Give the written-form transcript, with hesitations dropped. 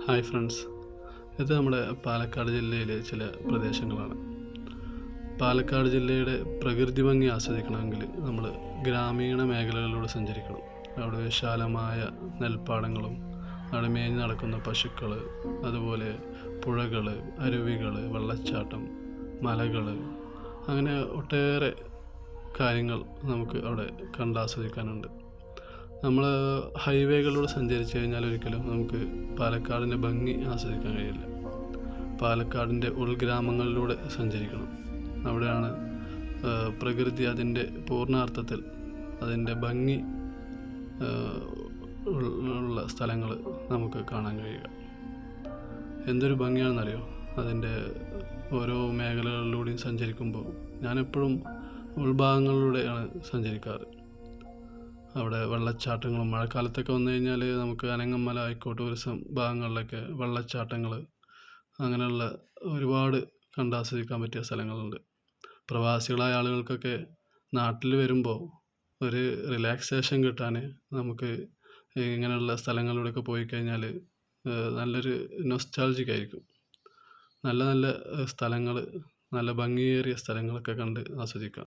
Hi friends, ഇത് നമ്മുടെ പാലക്കാട് ജില്ലയിലെ ചില പ്രദേശങ്ങളാണ്. പാലക്കാട് ജില്ലയുടെ പ്രകൃതി ഭംഗി ആസ്വദിക്കണമെങ്കിൽ നമ്മൾ ഗ്രാമീണ മേഖലകളിലൂടെ സഞ്ചരിക്കണം. അവിടെ വിശാലമായ നെൽപ്പാടങ്ങളും അവിടെ മേഞ്ഞ് നടക്കുന്ന പശുക്കൾ, അതുപോലെ പുഴകൾ, അരുവികൾ, വെള്ളച്ചാട്ടം, മലകൾ, അങ്ങനെ ഒട്ടേറെ കാര്യങ്ങൾ നമുക്ക് അവിടെ കണ്ടാസ്വദിക്കാനുണ്ട്. നമ്മൾ ഹൈവേകളിലൂടെ സഞ്ചരിച്ചു കഴിഞ്ഞാൽ ഒരിക്കലും നമുക്ക് പാലക്കാടിൻ്റെ ഭംഗി ആസ്വദിക്കാൻ കഴിയില്ല. പാലക്കാടിൻ്റെ ഉൾഗ്രാമങ്ങളിലൂടെ സഞ്ചരിക്കണം. അവിടെയാണ് പ്രകൃതി അതിൻ്റെ പൂർണ്ണാർത്ഥത്തിൽ അതിൻ്റെ ഭംഗി ഉള്ള സ്ഥലങ്ങൾ നമുക്ക് കാണാൻ കഴിയുക. എന്തൊരു ഭംഗിയാണെന്നറിയോ അതിൻ്റെ ഓരോ മേഖലകളിലൂടെയും സഞ്ചരിക്കുമ്പോൾ. ഞാനെപ്പോഴും ഉൾഭാഗങ്ങളിലൂടെയാണ് സഞ്ചരിക്കാറ്. അവിടെ വെള്ളച്ചാട്ടങ്ങളും മഴക്കാലത്തൊക്കെ വന്നു കഴിഞ്ഞാൽ നമുക്ക് അനങ്ങമല, ഹൈക്കോട്ട് ടൂറിസം ഭാഗങ്ങളിലൊക്കെ വെള്ളച്ചാട്ടങ്ങൾ, അങ്ങനെയുള്ള ഒരുപാട് കണ്ടാസ്വദിക്കാൻ പറ്റിയ സ്ഥലങ്ങളുണ്ട്. പ്രവാസികളായ ആളുകൾക്കൊക്കെ നാട്ടിൽ വരുമ്പോൾ ഒരു റിലാക്സേഷൻ കിട്ടാൻ നമുക്ക് ഇങ്ങനെയുള്ള സ്ഥലങ്ങളിലൂടെയൊക്കെ പോയി കഴിഞ്ഞാൽ നല്ലൊരു നൊസ്റ്റാൾജിക് ആയിരിക്കും. നല്ല നല്ല സ്ഥലങ്ങൾ, നല്ല ഭംഗിയേറിയ സ്ഥലങ്ങളൊക്കെ കണ്ട് ആസ്വദിക്കാം.